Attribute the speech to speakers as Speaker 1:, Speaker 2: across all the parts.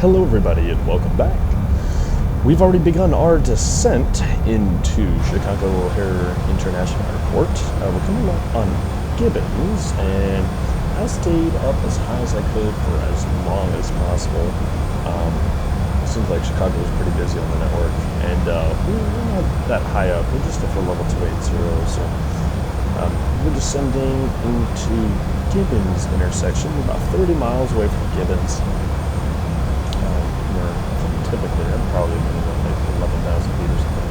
Speaker 1: Hello everybody and welcome back. We've already begun our descent into Chicago O'Hare International Airport. We're coming up on Gibbons, and I stayed up as high as I could for as long as possible. It seems like Chicago is pretty busy on the network, and we're not that high up. We're just up for level 280, so we're descending into Gibbons intersection. We're about 30 miles away from Gibbons. Typically, I'd probably be like 11,000 feet or something.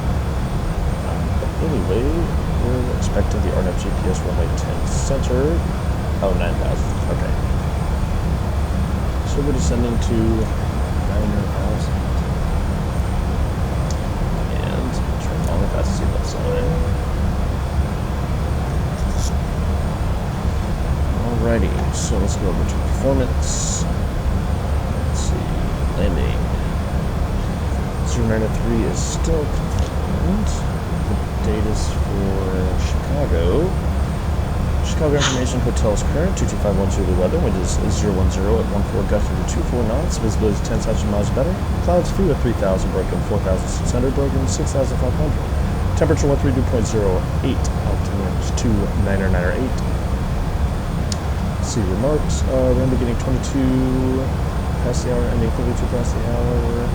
Speaker 1: But anyway, we're expecting the RNAV GPS runway 10 center. Oh, 9,000. Okay. So we're descending to 9,000. And turn on the fast seatbelt sign. Alrighty, so let's go over to performance. Let's see, landing. 0903 is still confirmed. The date is for Chicago. Chicago information, hotel is current, 22512 the weather, wind is 010 at 14 gusting to 24 knots, visibility is 10,000 miles better, clouds few at 3,000 broken, 4,600 broken, 6,500. Temperature 132.08, altitude is 2908. Let's see, remarks, we're going to be getting 22 past the hour, ending 32 past the hour.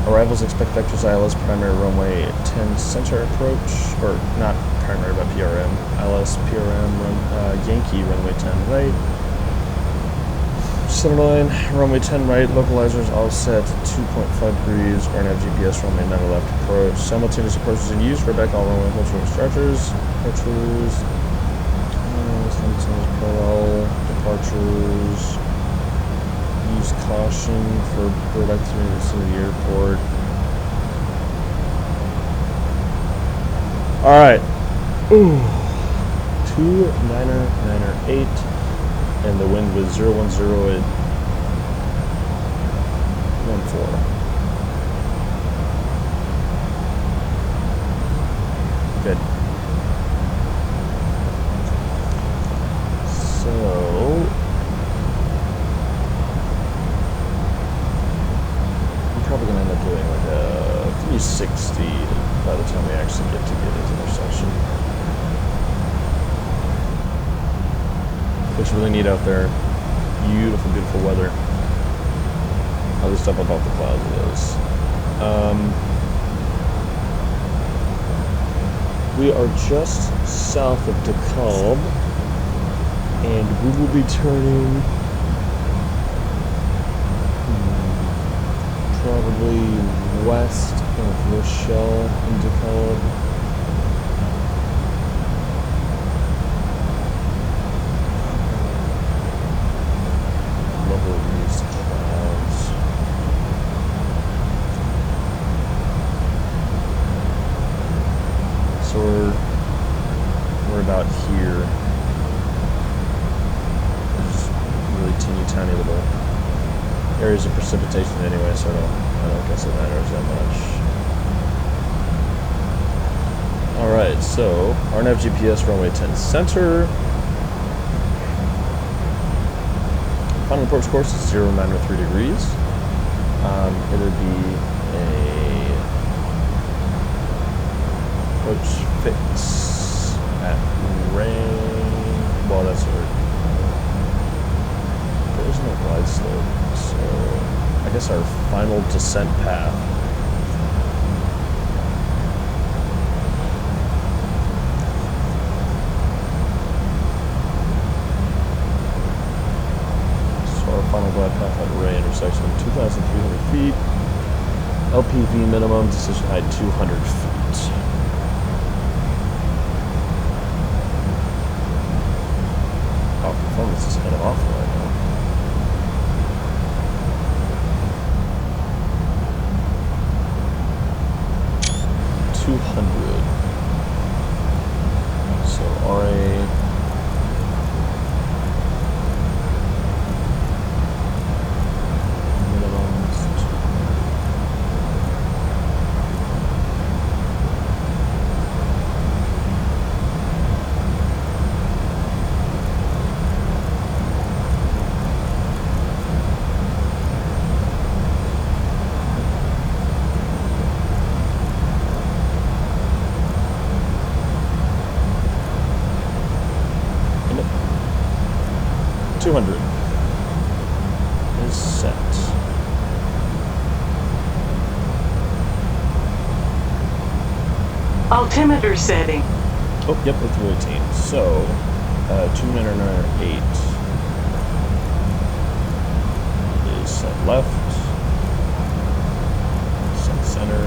Speaker 1: Arrivals expect vectors ILS primary runway 10 center approach, or not primary but PRM, ILS PRM Yankee runway 10 right. Centerline runway 10 right, localizers offset 2.5 degrees, RNAV GPS runway 9 left approach. Simultaneous approaches in use, rear all runway hold short structures, departures, simultaneous parallel departures. Use caution for bird activity in the airport. Alright. 2908, and the wind was 010 at 14. Good. So probably going to end up doing like a 360 by the time we actually get to Gibbons intersection. Looks really neat out there. Beautiful, beautiful weather. At least up above the clouds it is. We are just south of DeKalb, and we will be turning probably west of Rochelle in DeKalb. Love these clouds. So we're about here. There's really teeny tiny little areas of precipitation anyway, so I don't guess it matters that much. Alright, so RNAV GPS runway 10 center. Final approach course is 0903 degrees. It'll be a approach fix at rain. Well, that's weird. There's no glide slope, so I guess our final descent path. So our final glide path at Ray intersection, 2,300 feet. LPV minimum, decision height 200 feet. Wow, performance is kind of awful right now. So RA minimums. 200 is set.
Speaker 2: Altimeter setting.
Speaker 1: Oh, yep, with 318. So, 208 is set left, set center,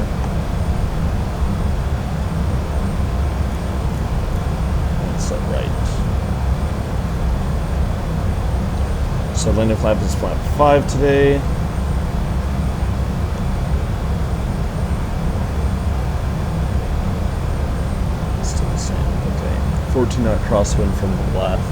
Speaker 1: and set right. So landing flap is flap 5 today. Still the same, okay. 14 knot crosswind from the left.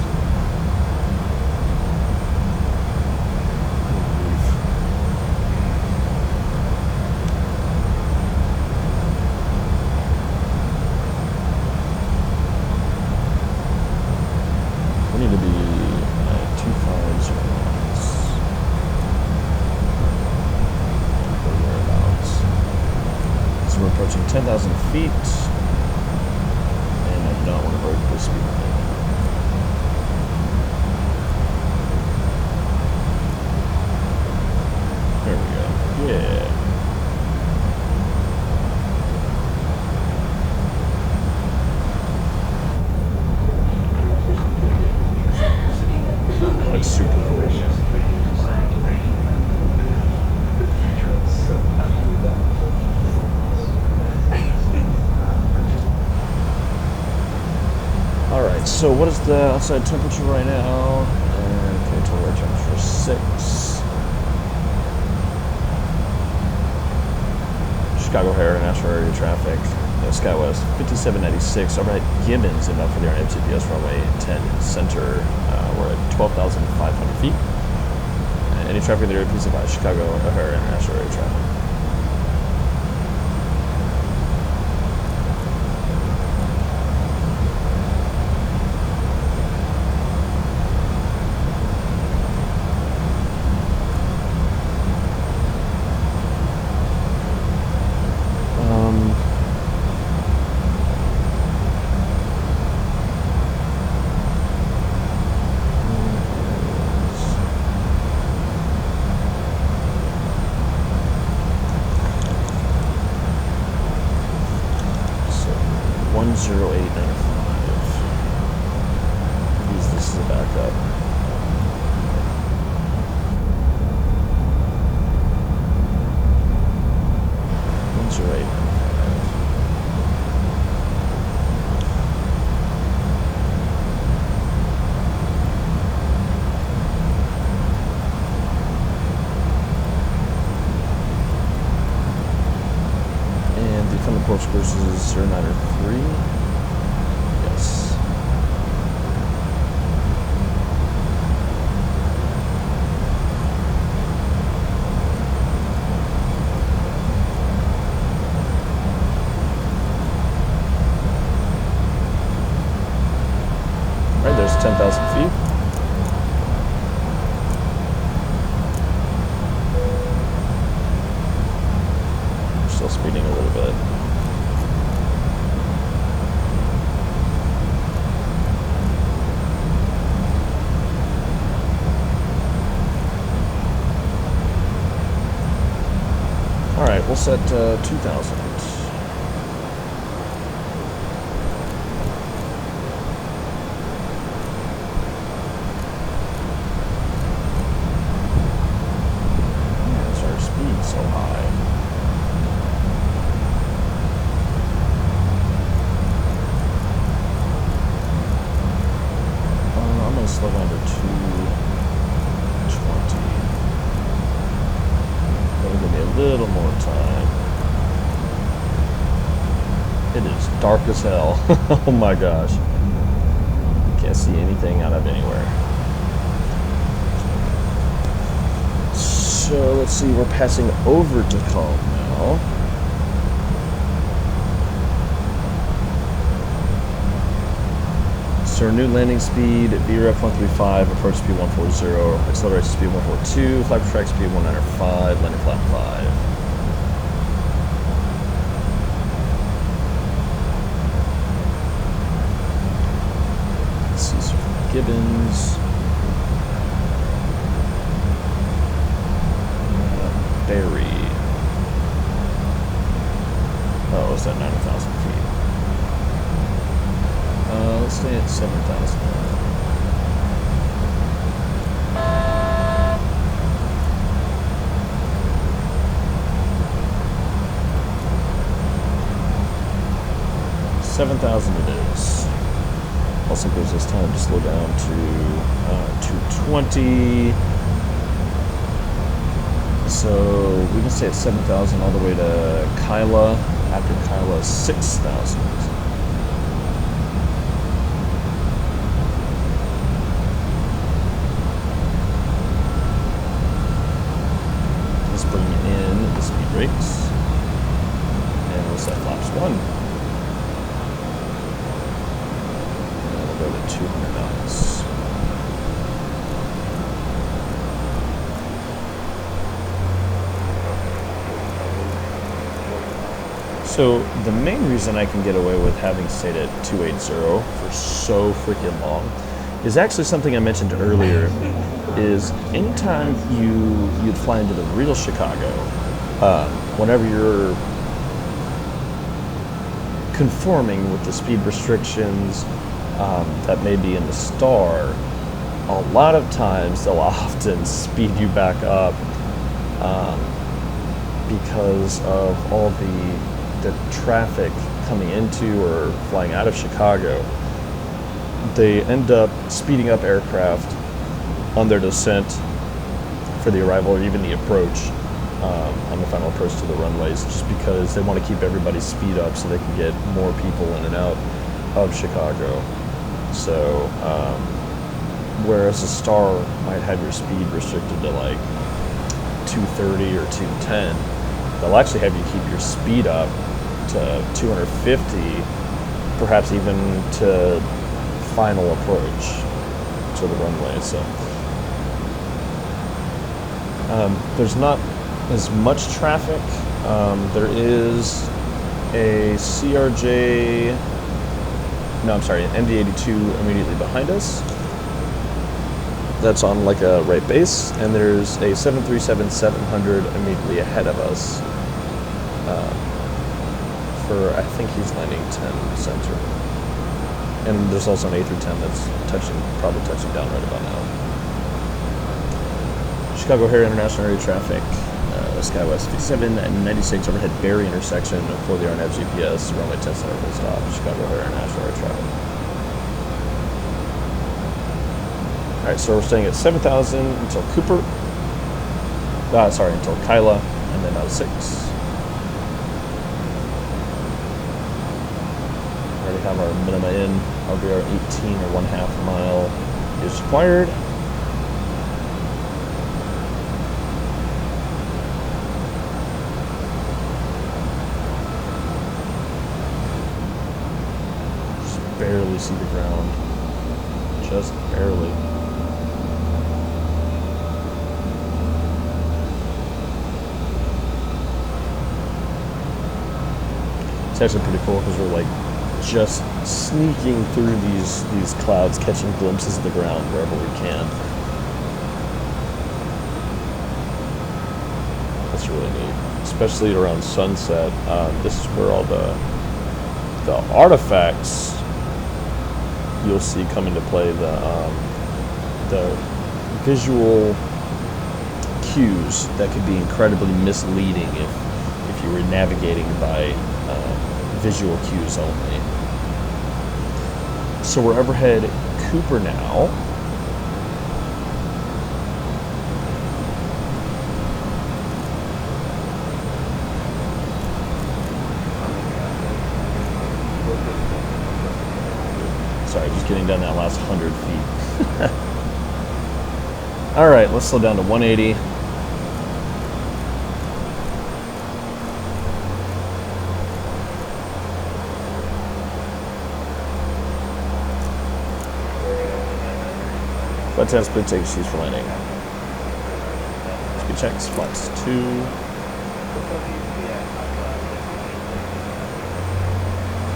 Speaker 1: We need to be at 250 knots. Whereabouts. So we're approaching 10,000 feet. And I do not want to break the speed limit. There we go. Yeah. That's super cool. Alright, so what is the outside temperature right now? Okay, total air temperature 6. Chicago O'Hare International Area traffic. SkyWest 5796. Overhead Gibbons inbound for the MSFS runway 10 center. We're at 12,500 feet. Any traffic in the area, please advise Chicago O'Hare International Area traffic. So 10895. Use this as a backup. From the approach course is 093. Yes. All right, there's 10,000 feet. Still speeding a little bit. All right, we'll set 2,000. Why is our speed so high? I'm going to slow down to 220. That'll give me a little more time. It is dark as hell. Oh my gosh. Can't see anything out of anywhere. So let's see, we're passing over Tacoma now. So our new landing speed, VREF 135, approach speed 140, acceleration speed 142, flight track speed 195, landing flap 5. Let's see, so Gibbons. ferry. Oh, it's at 90,000 feet. Let's stay at 7,000. 7,000 it is. Also gives us time to slow down to 220. So we can stay at 7,000 all the way to Kyla. After Kyla, 6,000. Let's bring in the speed brakes. And we'll set flaps 1. And we'll go to 200 knots. So the main reason I can get away with having stayed at 280 for so freaking long is actually something I mentioned earlier, is anytime you'd fly into the real Chicago, whenever you're conforming with the speed restrictions that may be in the Star, a lot of times they'll often speed you back up because of all the traffic coming into or flying out of Chicago. They end up speeding up aircraft on their descent for the arrival or even the approach, on the final approach to the runways, just because they want to keep everybody's speed up so they can get more people in and out of Chicago. So whereas a Star might have your speed restricted to like 230 or 210, they'll actually have you keep your speed up to 250, perhaps even to final approach to the runway. So there's not as much traffic. There is a MD-82 immediately behind us. That's on like a right base, and there's a 737-700 immediately ahead of us. I think he's landing 10 center. And there's also an A310 that's probably touching down right about now. Chicago O'Hare International Area Traffic, SkyWest 57 and 96 overhead Barry intersection for the RNAV GPS, runway 10 center full stop, Chicago O'Hare International Area Traffic. Alright, so we're staying at 7,000 until until Kyla, and then out of 6. Have our minima in. RVR 18 or 1/2 mile is required. Just barely see the ground. Just barely. It's actually pretty cool because we're like just sneaking through these clouds, catching glimpses of the ground wherever we can. That's really neat, especially around sunset. This is where all the artifacts you'll see come into play. The visual cues that could be incredibly misleading if you were navigating by visual cues only. So we're overhead Cooper now. Sorry, just getting down that last 100 feet. All right, let's slow down to 180. Flight test, split take sheets for landing. Speed checks, flaps 2.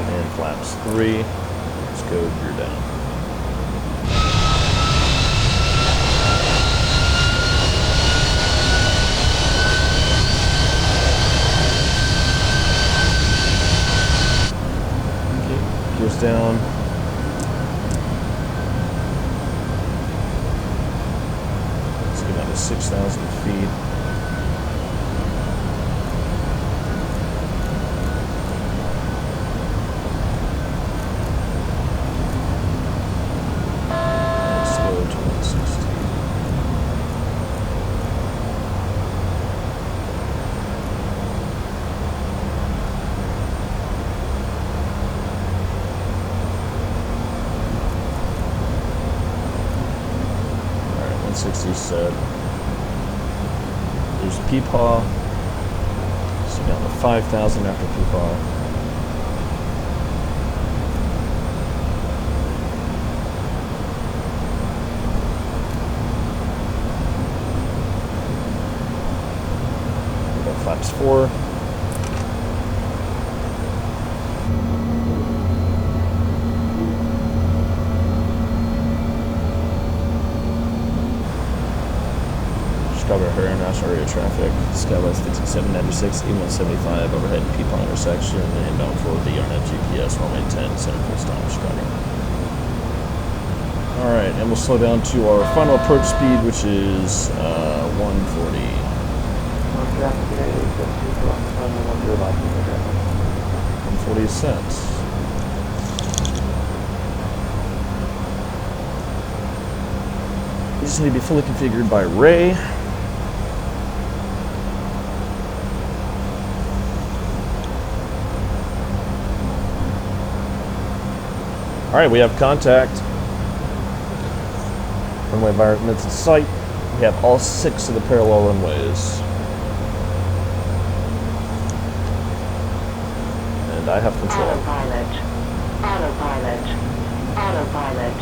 Speaker 1: And flaps 3. Let's go gear down. down. Let's get down to 6,000 feet. Set. There's Peepaw. So down to 5,000 after Peepaw. We got flaps 4. Chicago International Area Traffic, Skywest 5796, E175, overhead Peepaw intersection, inbound for the Yarnet GPS, runway 10, center full stop, Chicago. Alright, and we'll slow down to our final approach speed, which is 140. 140 is set. These need to be fully configured by Ray. Alright, we have contact. Runway environments in sight. We have all 6 of the parallel runways. And I have control.
Speaker 2: Autopilot. Autopilot. Autopilot.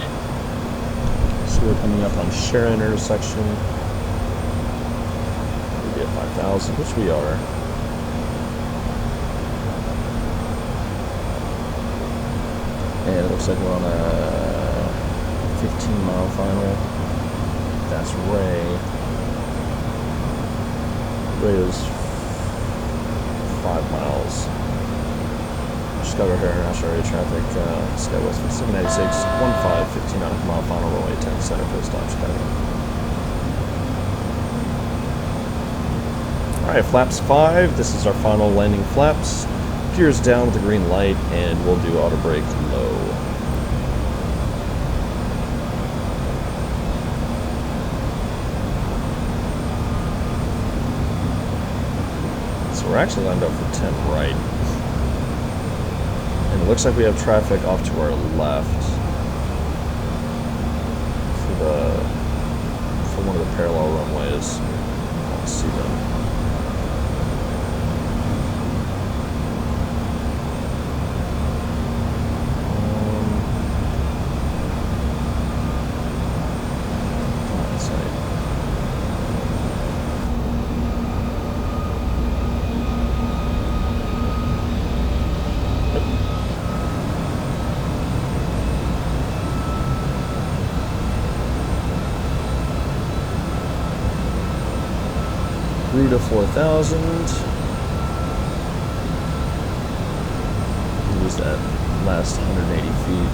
Speaker 1: So we're coming up on Sharon intersection. We'll be at 5,000, which we are. And it looks like we're on a 15-mile final. That's Ray. Ray is 5 miles. Chicago International Area Traffic, Skywest 5796, 15 mile final, runway 10, center full stop, Chicago. Alright, flaps 5. This is our final landing flaps. Gears down with the green light, and we'll do auto brake low. So we're actually lined up for 10 right. And it looks like we have traffic off to our left for one of the parallel runways. Let's see them. Through to 4,000. Use that last 180 feet.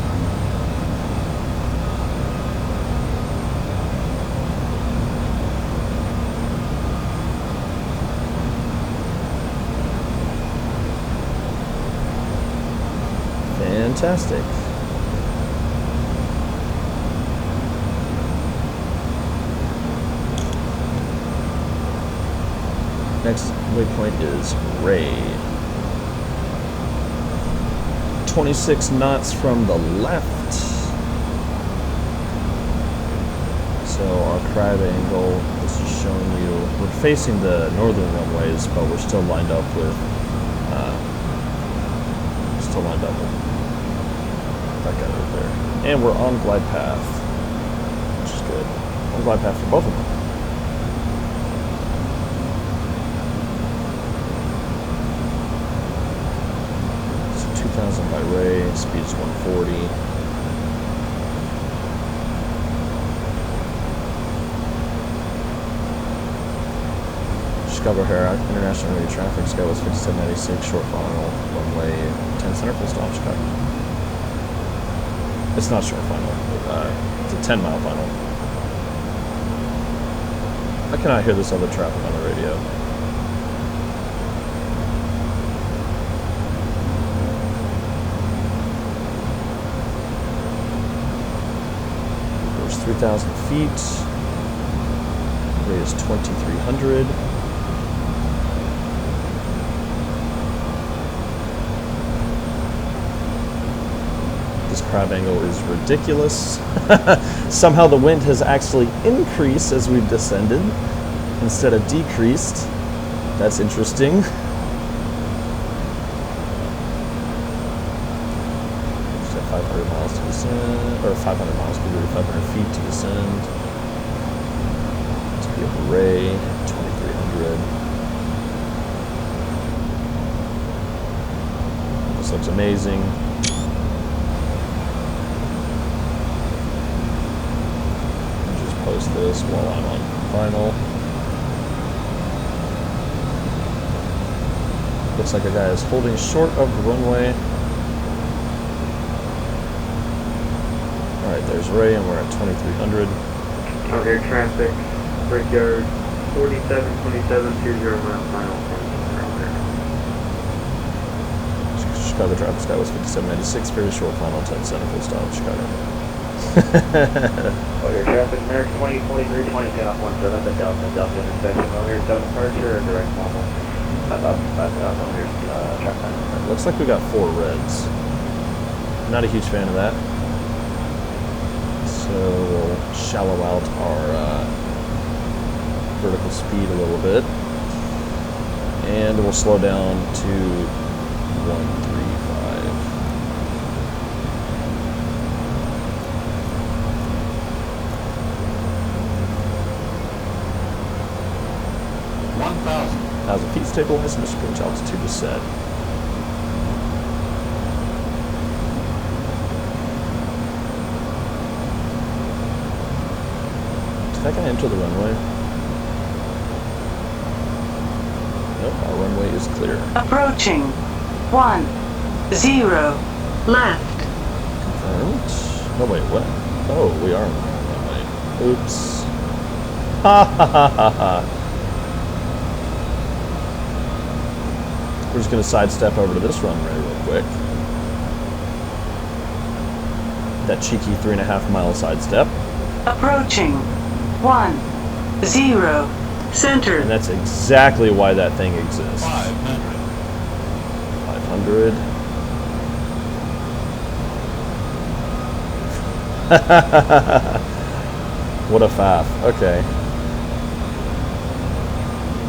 Speaker 1: Fantastic. Next waypoint is Ray. 26 knots from the left. So our crab angle, this is showing you, we're facing the northern runways, but we're still lined up with, that guy right there. And we're on glide path, which is good. On glide path for both of them. By Ray, speed's 140. Chicago International Area Traffic, Skywest 5796, short final, runway 10 center full stop, Chicago. It's not short final. It's a 10-mile final. I cannot hear this other traffic on the radio. There's 3,000 feet. Radius 2,300. This crab angle is ridiculous. Somehow the wind has actually increased as we've descended instead of decreased. That's interesting. 500 miles to descend, or 500 miles per year, 500 feet to descend. To be a array, 2,300. This looks amazing. Post this while I'm on final. Looks like a guy is holding short of the runway. Alright, there's Ray, and we're at 2,300.
Speaker 3: Out here, traffic, Brickyard, 4727, 20 mile final.
Speaker 1: Chicago traffic sky was 5796, very short final, 10 center full stop, Chicago.
Speaker 3: Your traffic, American 2023, 20, off 17, the Delta intersection, over here, 7 departure, or direct normal. 5,000, over here, traffic.
Speaker 1: Looks like we got 4 reds. Not a huge fan of that. So we'll shallow out our vertical speed a little bit. And we'll slow down to 135. As the feet stabilize, and the pitch altitude is set. Did that guy enter the runway? Nope, our runway is clear.
Speaker 2: Approaching. 10. Left.
Speaker 1: Confirmed. No, wait, what? Oh, we are on the runway. Oops. Ha ha ha ha ha. We're just going to sidestep over to this runway real quick. That cheeky 3.5 mile sidestep.
Speaker 2: Approaching. 10. Center.
Speaker 1: And that's exactly why that thing exists. 500. What a faff. Okay.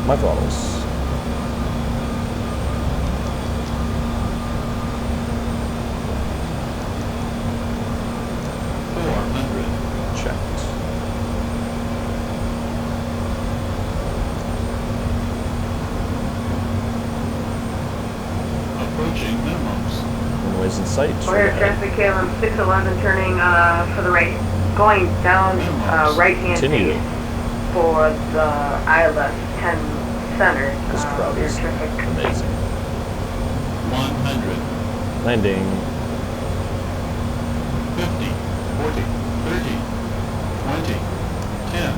Speaker 1: My throttles. In sight.
Speaker 4: We're at traffic KLM 611 turning for the right, going down right-hand
Speaker 1: Continue.
Speaker 4: for the ILS 10 center.
Speaker 1: This crowd is amazing.
Speaker 5: 100.
Speaker 1: Landing.
Speaker 5: 50, 40, 30, 20, 10.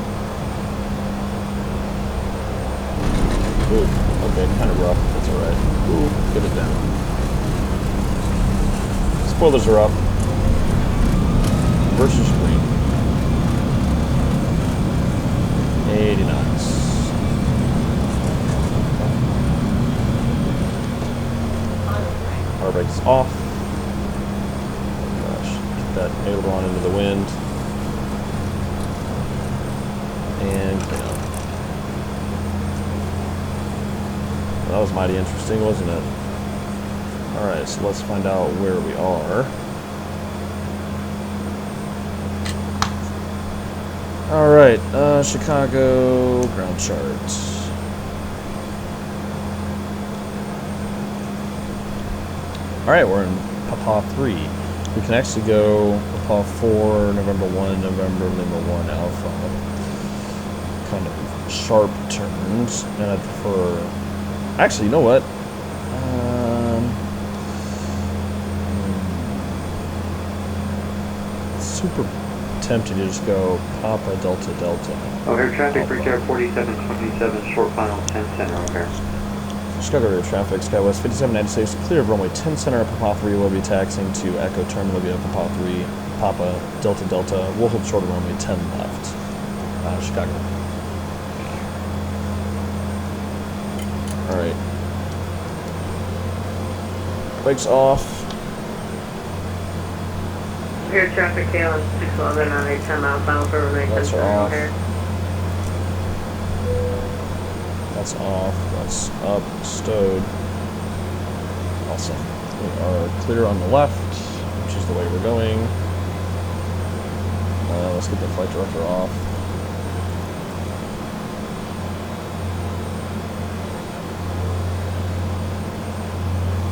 Speaker 1: Ooh, okay, kind of rough. That's alright. Ooh, get it down. Spoilers are up. Versus green. 80 knots. Our brake is off. Oh gosh, get that aileron into the wind. And down. Well, that was mighty interesting, wasn't it? Alright, so let's find out where we are. Alright, Chicago ground chart. Alright, we're in Papa 3. We can actually go Papa 4, November 1, November 1 Alpha. Kind of sharp turns, and I prefer... Actually, you know what? super tempted to just go Papa Delta Delta.
Speaker 3: O'Hare traffic,
Speaker 1: Alpha.
Speaker 3: Bridge Air 4727, short final 10 center, O'Hare.
Speaker 1: Chicago area traffic, SkyWest 5796, clear of runway 10 center at Papa 3. We'll be taxiing to Echo Terminal via Papa 3, Papa Delta Delta. We'll hold short of runway 10 left. Chicago. Alright. Brakes off.
Speaker 4: Here, traffic KLM 611 on a 10 mile final for runway 10
Speaker 1: Lights are
Speaker 4: center,
Speaker 1: off.
Speaker 4: O'Hare.
Speaker 1: That's off. That's up. Stowed. Awesome. We are clear on the left, which is the way we're going. Let's get the flight director off.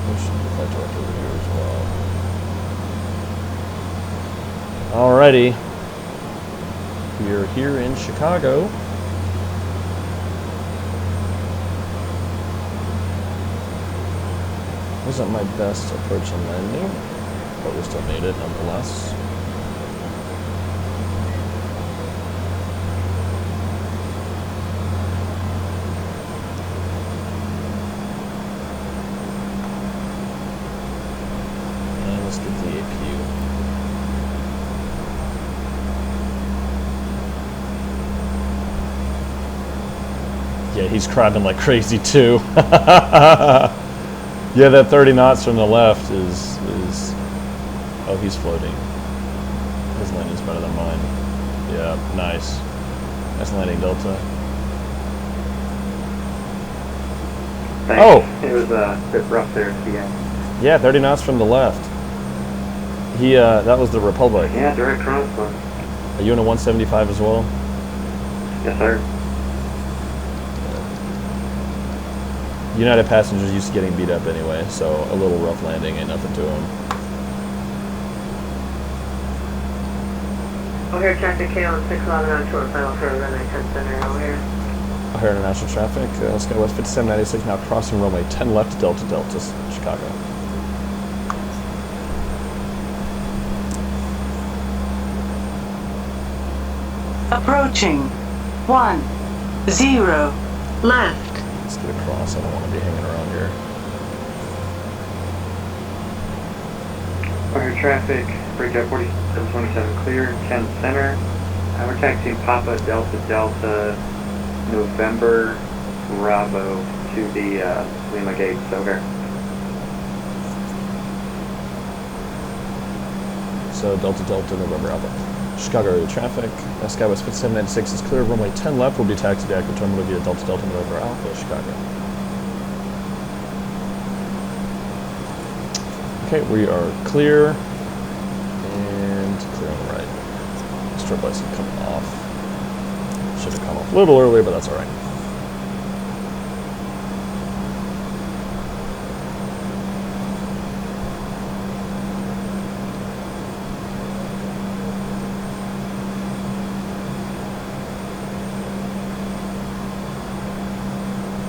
Speaker 1: We should get the flight director over here as well. Alrighty. We are here in Chicago. Wasn't my best approach and landing, but we still made it nonetheless. And let's get the APU. Yeah, he's crabbing like crazy too. Yeah, that 30 knots from the left is oh, he's floating. His landing's better than mine. Yeah, nice. Nice landing, Delta.
Speaker 3: Thanks.
Speaker 1: Oh!
Speaker 3: It was a bit rough there at the end.
Speaker 1: Yeah, 30 knots from the left. He, that was the Republic.
Speaker 3: Yeah, direct crosswind.
Speaker 1: Are you in a 175 as well?
Speaker 3: Yes, sir.
Speaker 1: United passengers used to getting beat up anyway, so a little rough landing ain't nothing to them.
Speaker 4: O'Hare traffic KLM 611 on short final for runway 10 center, O'Hare.
Speaker 1: O'Hare International traffic, SkyWest 5796 now crossing runway 10 left, Delta Delta, Chicago.
Speaker 2: Approaching. 10. Left.
Speaker 1: Let's get across, I don't want to be hanging around here.
Speaker 3: O'Hare traffic, Bridge Air 4727 clear, 10 center. We're taxiing Papa Delta Delta November Bravo to the Lima Gate, O'Hare.
Speaker 1: So Delta Delta November Alpha. Chicago area traffic, SkyWest 5796 is clear of runway 10 left. We'll be taxied to Echo Terminal via Delta Delta November Alpha, Chicago. Okay, we are clear, and clear on the right. Strobe lights have come off. Should have come off a little earlier, but that's all right.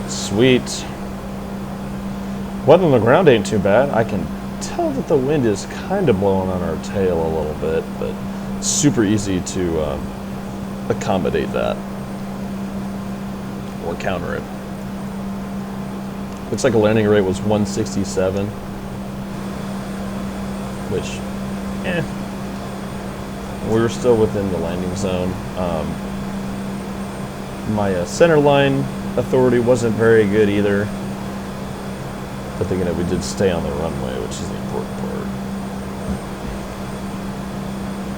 Speaker 1: Sweet. Weather on the ground ain't too bad. I can tell that the wind is kind of blowing on our tail a little bit, but it's super easy to accommodate that or counter it. Looks like a landing rate was 167, which, we're still within the landing zone. My center line authority wasn't very good either, but thinking that we did stay on the runway, which is the important part.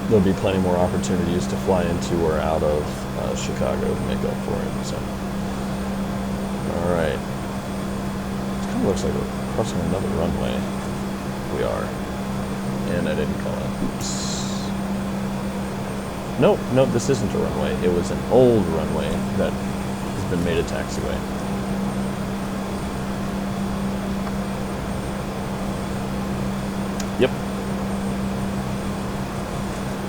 Speaker 1: There'll be plenty more opportunities to fly into or out of Chicago to make up for it. So, all right. It kind of looks like we're crossing another runway. We are, and I didn't call it. Oops. Nope, this isn't a runway. It was an old runway that has been made a taxiway. Yep.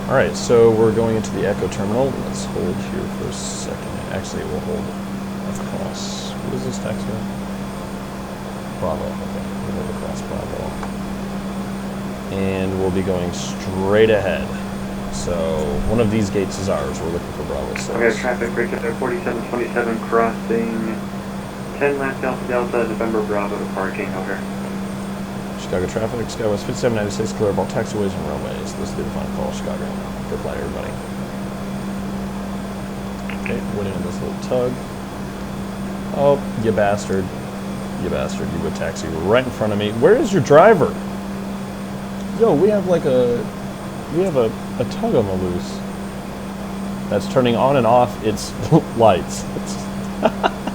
Speaker 1: Alright, so we're going into the Echo Terminal. Let's hold here for a second. Actually, we'll hold across. What is this taxiway? Bravo. Okay, we'll hold across Bravo. And we'll be going straight ahead. So one of these gates is ours. We're looking for Bravo 6.
Speaker 3: Okay, traffic break at 4727 crossing 10 left Delta Delta, November Bravo departing, over.
Speaker 1: Chicago traffic, Skywest 5796, clear of all taxiways and runways. This is the final call, Chicago. Good flight, everybody. Okay, waiting on this little tug. Oh, you bastard. You bastard, you would taxi right in front of me. Where is your driver? Yo, we have like a tug on the loose. That's turning on and off its lights.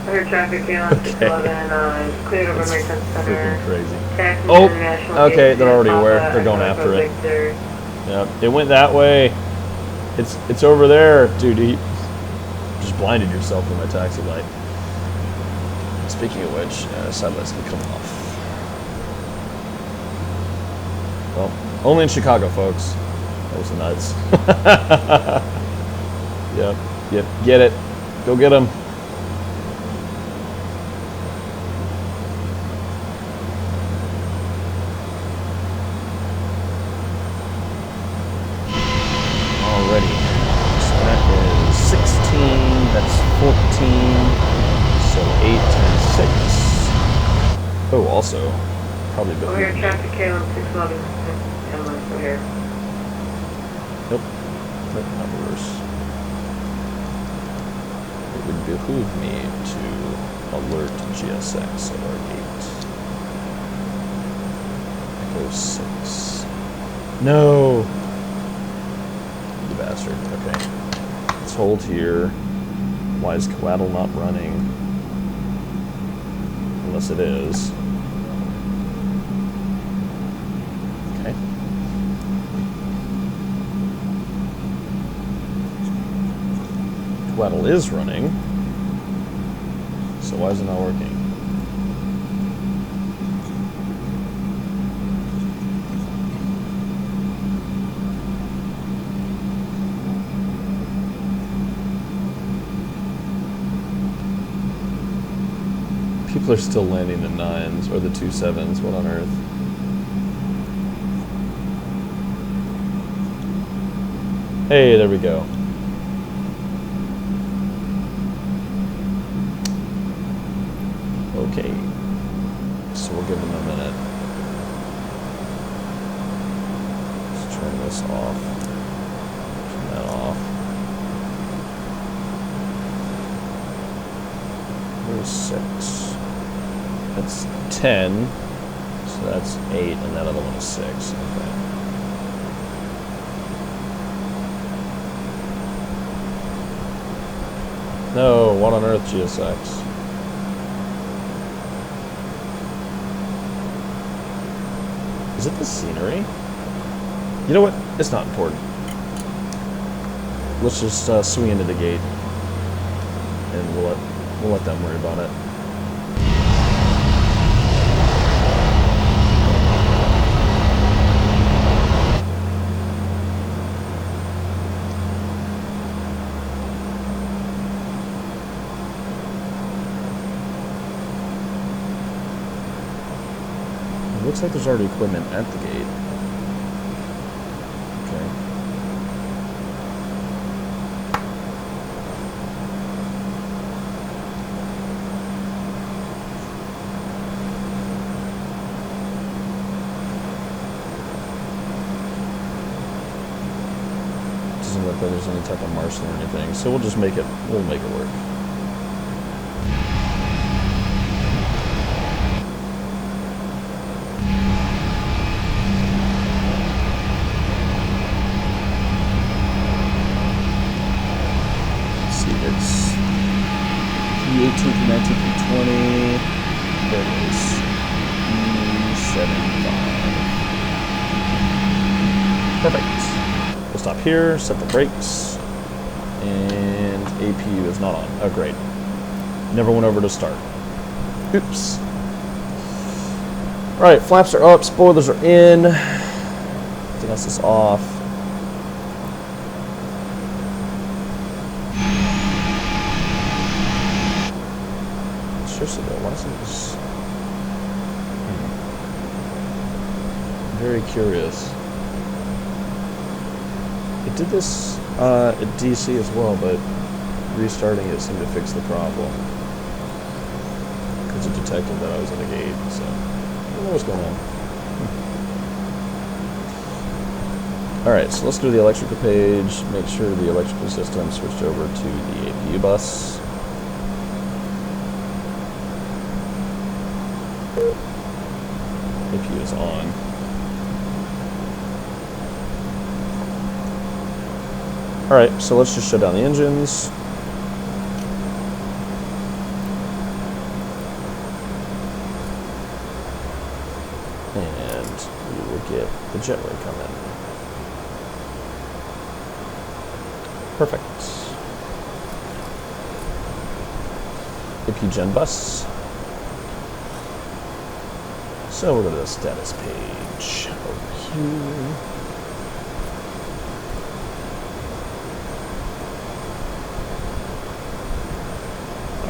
Speaker 4: Clear traffic, Galen 611, it's cleared over American Center.
Speaker 1: Freaking crazy.
Speaker 4: Taxi
Speaker 1: Oh,
Speaker 4: International
Speaker 1: okay,
Speaker 4: Gate
Speaker 1: they're already
Speaker 4: Papa,
Speaker 1: aware. They're going
Speaker 4: Echo
Speaker 1: after it.
Speaker 4: Victor.
Speaker 1: Yep, it went that way. It's over there, dude. You just blinded yourself with my taxi light. Speaking of which, side lights can come off. Well, only in Chicago, folks. That was nuts. Yep, get it. Go get them. Alrighty. So that is 16, that's 14, so 8 times 6. Oh, also, probably a bit.
Speaker 4: Over here, traffic, Galen 611, 10 left, over here.
Speaker 1: Nope, not reverse. It would behoove me to alert GSX at our gate. Echo 6. No! You bastard. Okay. Let's hold here. Why is Coatl not running? Unless it is. Okay. Coatl is running. So why is it not working? People are still landing the 9s or the 27s. What on earth? Hey, there we go. Okay. So we'll give them a minute. Let's turn this off. Turn that off. Where's 6? That's 10, so that's 8, and that other one is 6. Okay. No, what on earth, GSX? Is it the scenery? You know what? It's not important. Let's just swing into the gate, and we'll let them worry about it. Looks like there's already equipment at the gate. Okay. Doesn't look like there's any type of marshal or anything, so we'll make it work. It's 18th to 19th to 20. There it is. E75. Perfect. We'll stop here, set the brakes, and APU is not on. Oh, great. Never went over to start. Oops. All right, flaps are up, spoilers are in. Everything else is off. Seriously though, why isn't this? I'm very curious. It It did this at DC as well, but restarting it seemed to fix the problem. Because it detected that I was at a gate, so I don't know what's going on. Alright, so let's go to the electrical page, make sure the electrical system switched over to the APU bus. APU is on. Alright, so let's just shut down the engines. And we will get the jetway coming. Perfect. APU gen bus. So we'll go to the status page over here.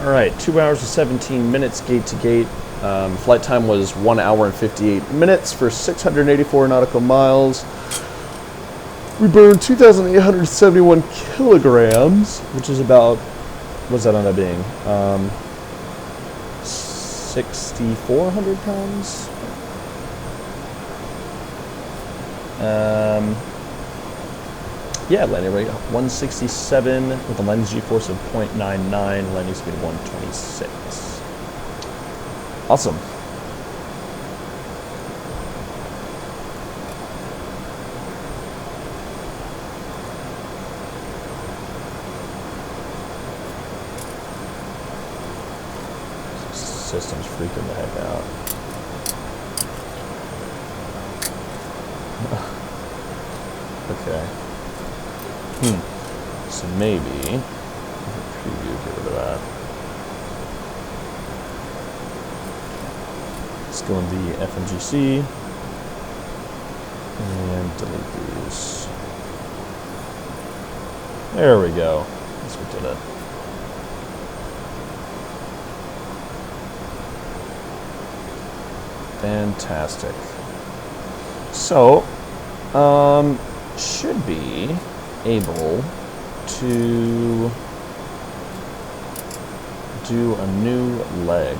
Speaker 1: Alright, 2 hours and 17 minutes gate to gate. Flight time was 1 hour and 58 minutes for 684 nautical miles. We burned 2,871 kilograms, which is about, what does that end up being? 6,400 pounds? Yeah, landing rate 167 with a landing G-force of 0.99, landing speed of 126. Awesome. System's freaking the heck out. Okay. So maybe preview, get rid of that. Let's go in the FMGC and delete these. There we go. That's what did it. Fantastic. So, should be able to do a new leg.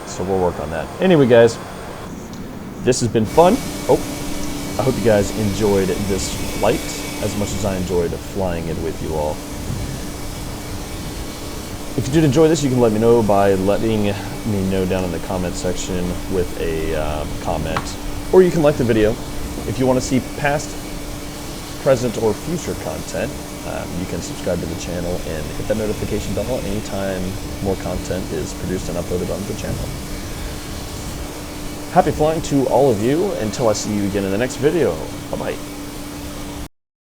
Speaker 1: So we'll work on that. Anyway, guys, this has been fun. Oh, I hope you guys enjoyed this flight as much as I enjoyed flying it with you all. If you did enjoy this, you can let me know by letting me know down in the comment section with a comment, or you can like the video. If you want to see past, present, or future content, you can subscribe to the channel and hit that notification bell anytime more content is produced and uploaded onto the channel. Happy flying to all of you. Until I see you again in the next video. Bye-bye.